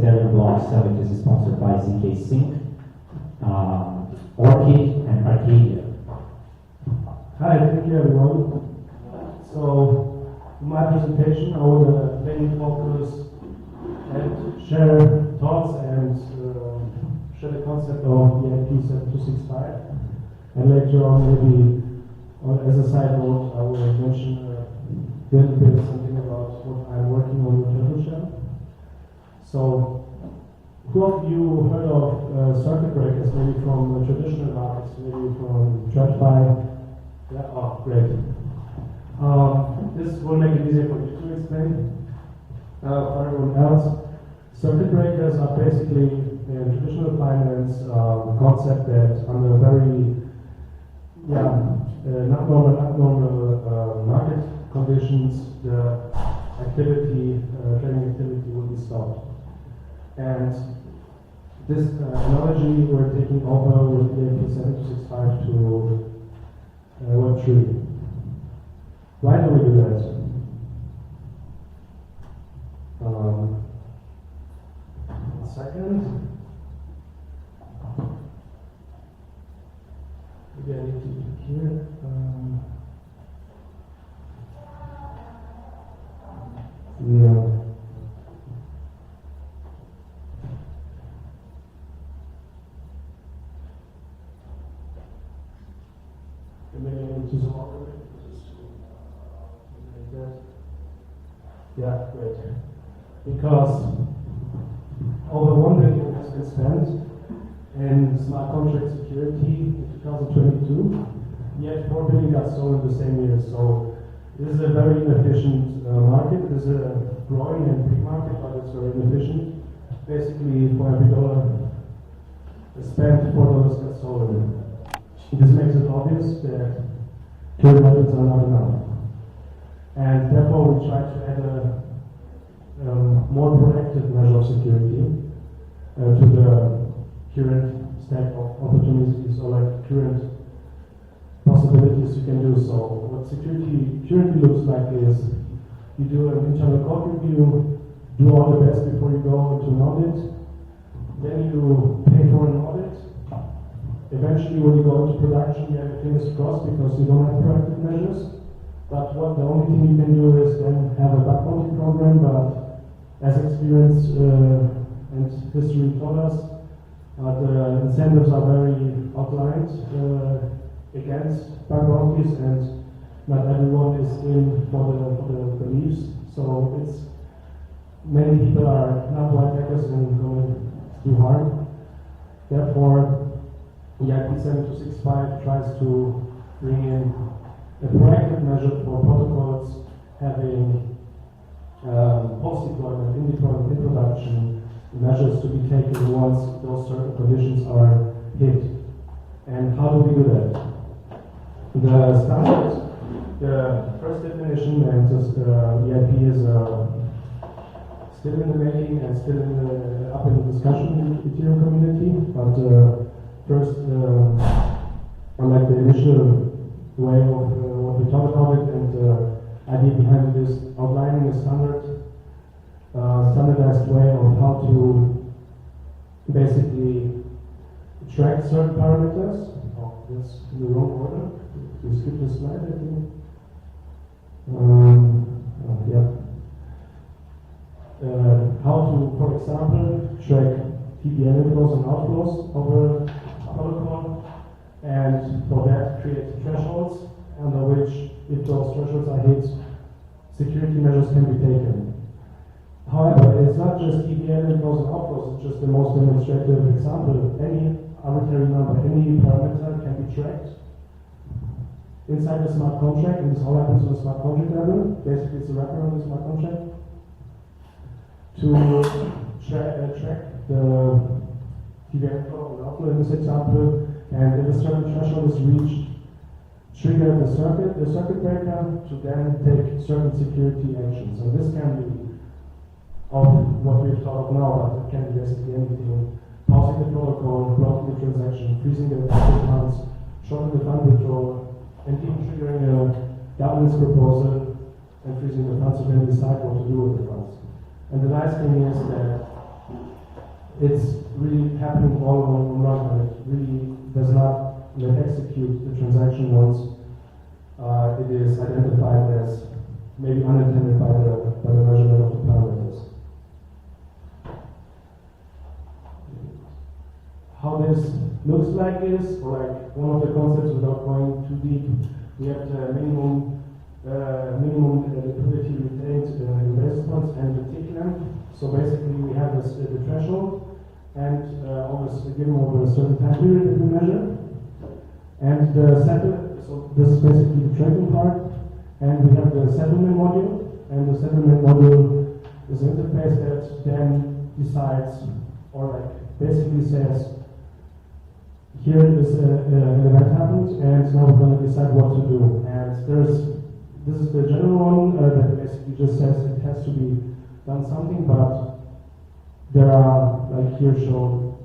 building blocks, which is sponsored by ZK Sync, Orchid, and Arcadia. Hi, thank you everyone. So, in my presentation, I will mainly focus and share thoughts and share the concept of EIP7265. And later on, maybe as a side note, I will mention a little bit something about what I'm working on with TurboShell. So, who of you heard of circuit breakers, maybe from traditional markets, maybe from TradFi? Yeah, oh, great. This will make it easier for you to explain. For everyone else, circuit breakers are basically in traditional finance a concept that under very not normal market conditions, the activity, trading activity will be stopped. And this analogy we're taking over with EIP7265 to Web3. Why do we do that? One second. Maybe I need to click here. Maybe I need to zoom out a bit. Like that. Yeah, great. Because over $1 billion has been spent in smart contract security in 2022, yet 4 billion got stolen the same year. So this is a very inefficient market. It is a growing and big market, but it's very inefficient. Basically, for every dollar spent, $4 got stolen. This makes it obvious that current methods are not enough. And therefore, we try to add a more proactive measure of security to the current stack of opportunities, or like current possibilities you can do. So what security currently looks like is you do an internal code review, do all the best before you go into an audit, then you pay for an audit. Eventually when you go into production, you have your fingers crossed because you don't have proactive measures. But the only thing you can do is then have a bug bounty program, but as experience and history taught us, the incentives are very outlined against bug bounties, and not everyone is in for the beliefs. So many people are not white hackers and going to do harm. Therefore, EIP7265 tries to bring in a proactive measure for protocols having post-deployment, in-deployment, in production, measures to be taken once those certain conditions are hit. And how do we do that? The standard, the first definition, and EIP is still in the making and still up in the discussion in the Ethereum community, but first, unlike the initial way of what we talked about it, and idea behind it is outlining a standardized way of how to basically track certain parameters. Oh, that's in the wrong order. We skip this slide, I think. How to, for example, track TPL inflows and outflows of a protocol, and for that create thresholds under which, if those thresholds are hit, security measures can be taken. However, it's not just TPL inflows and outflows, it's just the most demonstrative example. Any arbitrary number, any parameter can be tracked inside the smart contract, and this all happens on the smart contract level. Basically, it's a wrapper on the smart contract to track the TPL inflow and outflow in this example, and if a certain threshold is reached, trigger the circuit breaker to then take certain security actions. So this can be of what we've thought of now, but it can be basically anything. Pausing the protocol, blocking the transaction, freezing the funds, shorting the fund withdrawal, and even triggering a governance proposal and freezing the funds to then decide what to do with the funds. And the nice thing is that it's really happening all online, and it really does not execute the transaction once it is identified as maybe unintended by the measurement of the parameters. How this looks like is, or like one of the concepts without going too deep, we have the minimum liquidity retained in basis points and the tick length. So basically we have this, the threshold, and always given over a certain time period that we measure. And the settle, so this is basically the trading part, and we have the settlement module, and the settlement module is an interface that then decides, or like basically says, here is an event happened, and now we're going to decide what to do. And this is the general one that basically just says it has to be done something, but there are, like here shown,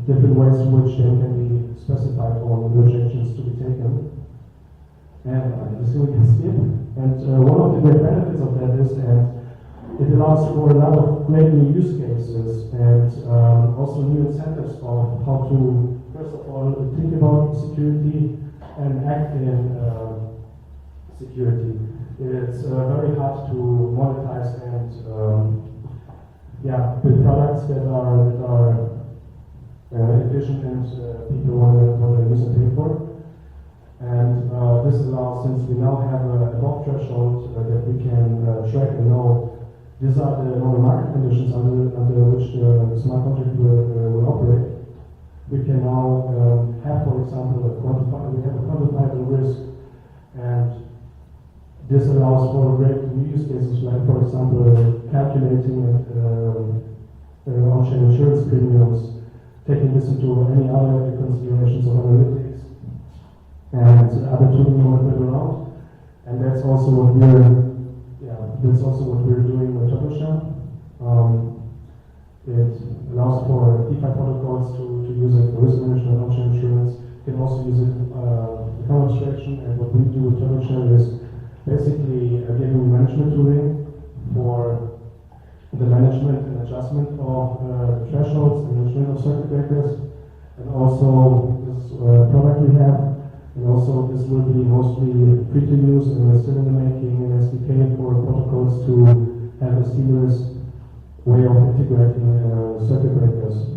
different ways in which they can be specified or negotiations to be taken. And this we can skip. And one of the great benefits of that is that it allows for a lot of great new use cases and also new incentives of how to, first of all, think about security and act in security. It's very hard to monetize and build products that are efficient and people want to use and pay for. And this allows, since we now have a above threshold that we can track and know these are the normal market conditions under which the smart contract will operate. We can now have, for example, we have a quantifiable risk, and this allows for great new use cases, like, for example, calculating on-chain insurance premiums, taking this into any other considerations of analytics and other tooling around. And that's also what we're doing with TurboShell. It allows for DeFi protocols to use it for risk management, on-chain insurance. You can also use it for account abstraction. And what we do with TurboShell is basically giving management tooling for the management and adjustment of thresholds and management of circuit breakers. And also this product we have. And also this will be mostly free to use, and we're still in the making an SDK for protocols to have a seamless way of integrating circuit breakers.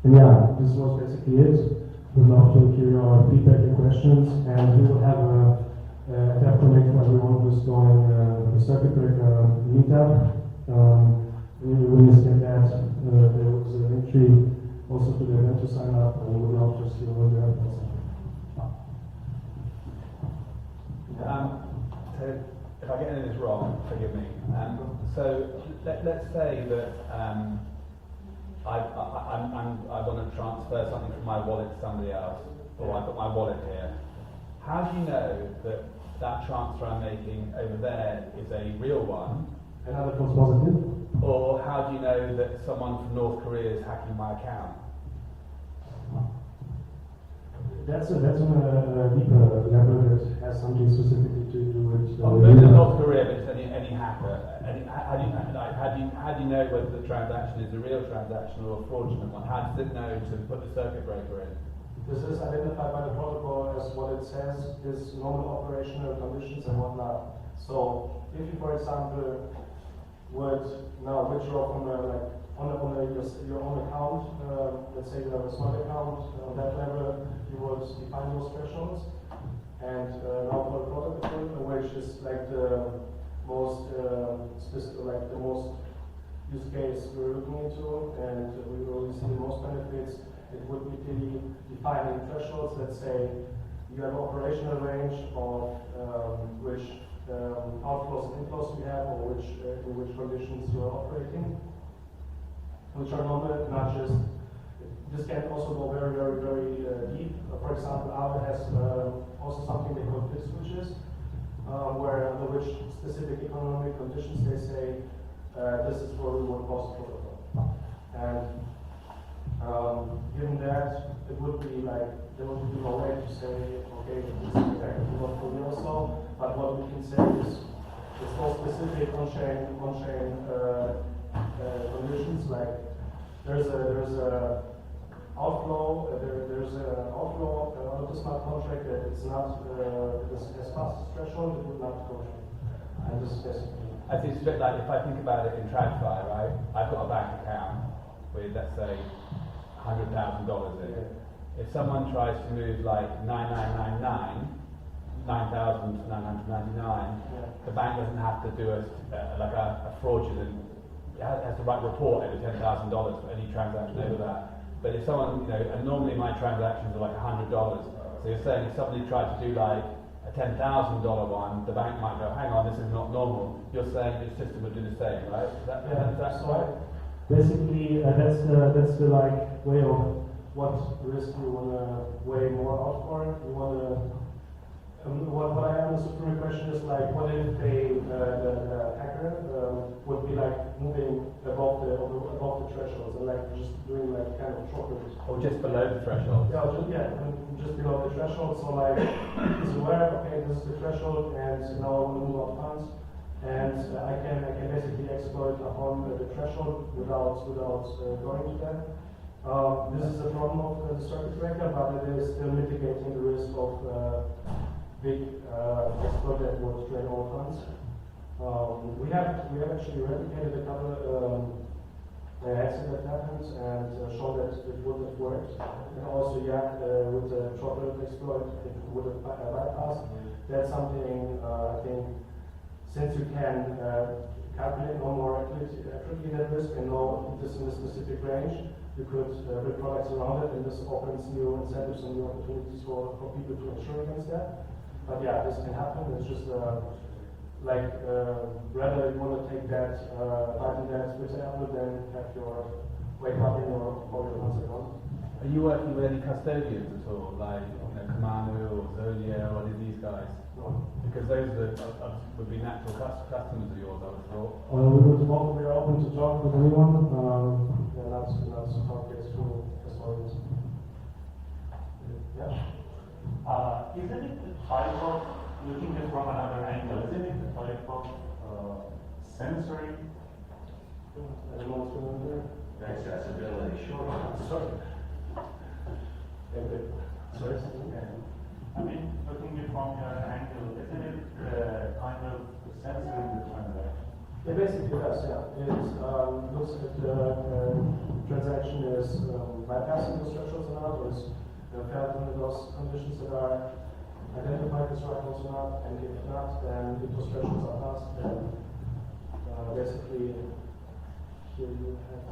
And yeah, this was basically it. We'd love to hear your feedback and questions, and we will have a tap connect for everyone who's going the circuit breaker meetup. When you get that, there was an entry also to the event to sign up, and we would love to see you all there. So if I get any of this wrong, forgive me. So let's say that I want to transfer something from my wallet to somebody else, or I've got my wallet here. How do you know that that transfer I'm making over there is a real one? Another false positive? Or how do you know that someone from North Korea is hacking my account? That's on a deeper level that has something specifically to do with. North Korea, but it's any hacker. How do you know whether the transaction is a real transaction or a fraudulent one? How does it know to put the circuit breaker in? This is identified by the protocol as what it says is normal operational conditions and whatnot. So, if you, for example, would now withdraw from your own account, let's say you have a smart account, on that level you would define those thresholds. And now for the protocol, which is like the most the most use case we're looking into, and we will see the most benefits. It would be clearly defining thresholds. Let's say you have an operational range of which outflows and inflows you have, or in which conditions you are operating, which are normal, not just. This can also go very, very, very deep. For example, Aave has also something they call flip switches, where under which specific economic conditions they say this is where we want post protocol. And given that, it would be like there would be no way to say, okay, this is effectively not for me also. But what we can say is it's more specific on-chain conditions, like there's a outflow. There's an outflow on the smart contract that it's not as fast as threshold. It would not go through. And this is basically. I think it's a bit like if I think about it in TradFi, right? I've got a bank account with, let's say, $100,000 in it. If someone tries to move like 9999, 9,999, the bank doesn't have to do a fraudulent. It has to write a report every $10,000 for any transaction over that. But if someone, and normally my transactions are like $100. So you're saying if somebody tried to do like a $10,000 one, the bank might go, hang on, this is not normal. You're saying the system would do the same, right? Is that right? Basically, that's the like way of what risk you wanna weigh more out for. You wanna. What I understood from your question is like, what if the hacker would be like moving above the thresholds and like just doing like kind of chocolate. Or just below the threshold? Just below the threshold. So like, he's aware, okay, this is the threshold, and now I'm moving out funds, and I can basically exploit upon the threshold without going to that. This is a problem of the circuit breaker, but it is still mitigating the risk of big exploit that would drain all funds. We have actually replicated a couple accident that happened and shown that it would have worked. And also, with the chocolate exploit, it would have bypassed. That's something I think, since you can calculate more accurately that risk and know this in a specific range, you could build products around it, and this opens new incentives and new opportunities for people to insure against that. But yeah, this can happen. It's just rather you want to take that, bite in that with the apple than have your wake up in your portfolio once a month. Are you working with any custodians at all, like Kamanu or Zolia or any of these guys? No. Because those would be natural customers of yours, I would have thought. We are open to talk with anyone. Not to talk yet to custodians. Yeah. Isn't it the type of, looking at it from another angle, isn't it the type of sensory? Anyone familiar? Accessibility, sure. Sorry. Sorry. I mean, looking at it from your angle, isn't it kind of censoring the transaction? Yeah, basically yes, yeah. It looks at the transaction is bypassing the thresholds or not, or is fair under those conditions that are identified as right or not, and if not, then if those thresholds are passed, then basically here you have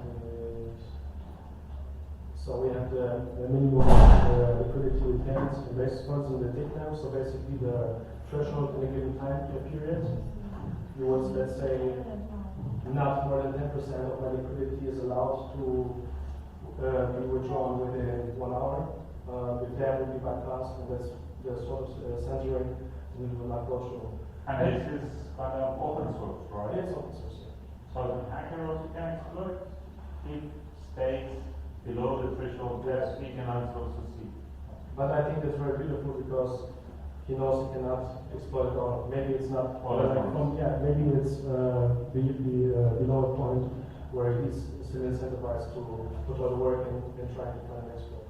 so we have the minimum liquidity retained in basis points in the tick time. So basically the threshold in a given time period, you would, let's say, not more than 10% of my liquidity is allowed to be withdrawn within 1 hour. If that would be bypassed, and that's the sort of censoring, we will not go through. And this is kind of open source, right? It's open source, yeah. So the hacker also can exploit if stays below the threshold, yes, he can also see. But I think that's very beautiful because he knows he cannot exploit it all. Maybe it's not, maybe it's below a point where he's still incentivized to put all the work in trying to find an exploit.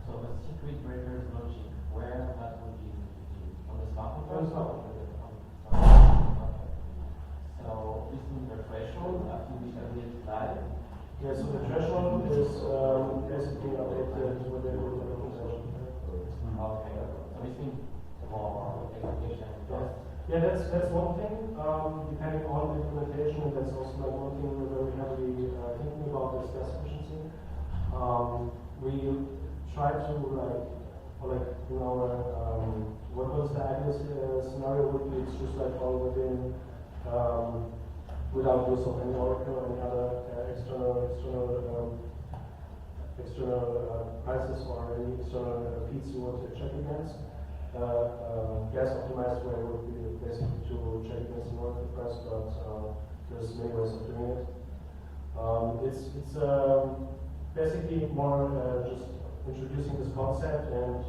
So the circuit breaker's logic, where that would be on the smart contract? So isn't the threshold after we have it live? Yeah, so the threshold is basically updated with the documentation. Okay. So we think more execution. Yeah, that's one thing. Depending on the implementation, and that's also like one thing we're very heavily thinking about is gas efficiency. We try to in our what was the ideal scenario would be it's just like all within without use of any Oracle or any other external prices or any external feeds you want to check against. Gas optimized way would be basically to check against the Oracle price, but there's many ways of doing it. It's basically more just introducing this concept, and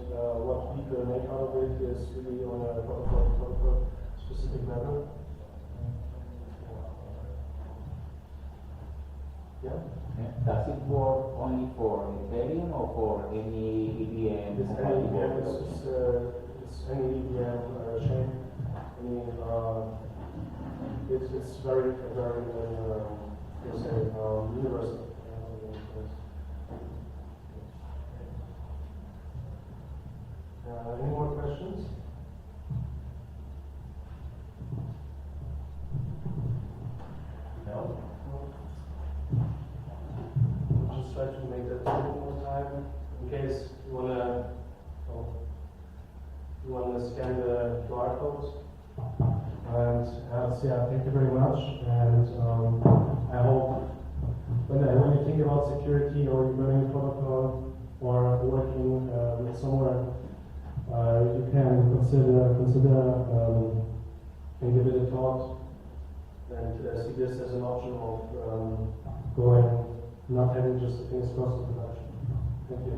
what people make out of it is really on a protocol specific level. Does it work only for Ethereum or for any EVM? It's any EVM, it's any EVM chain. It's very, very, let's say, universal. Any more questions? No? We'll just try to make that a little more time in case you wanna scan the QR code. And yeah, thank you very much. And I hope when you think about security or you're running a protocol or working with somewhere, you can consider and give it a thought and see this as an option of going, not having just things cross the production. Thank you.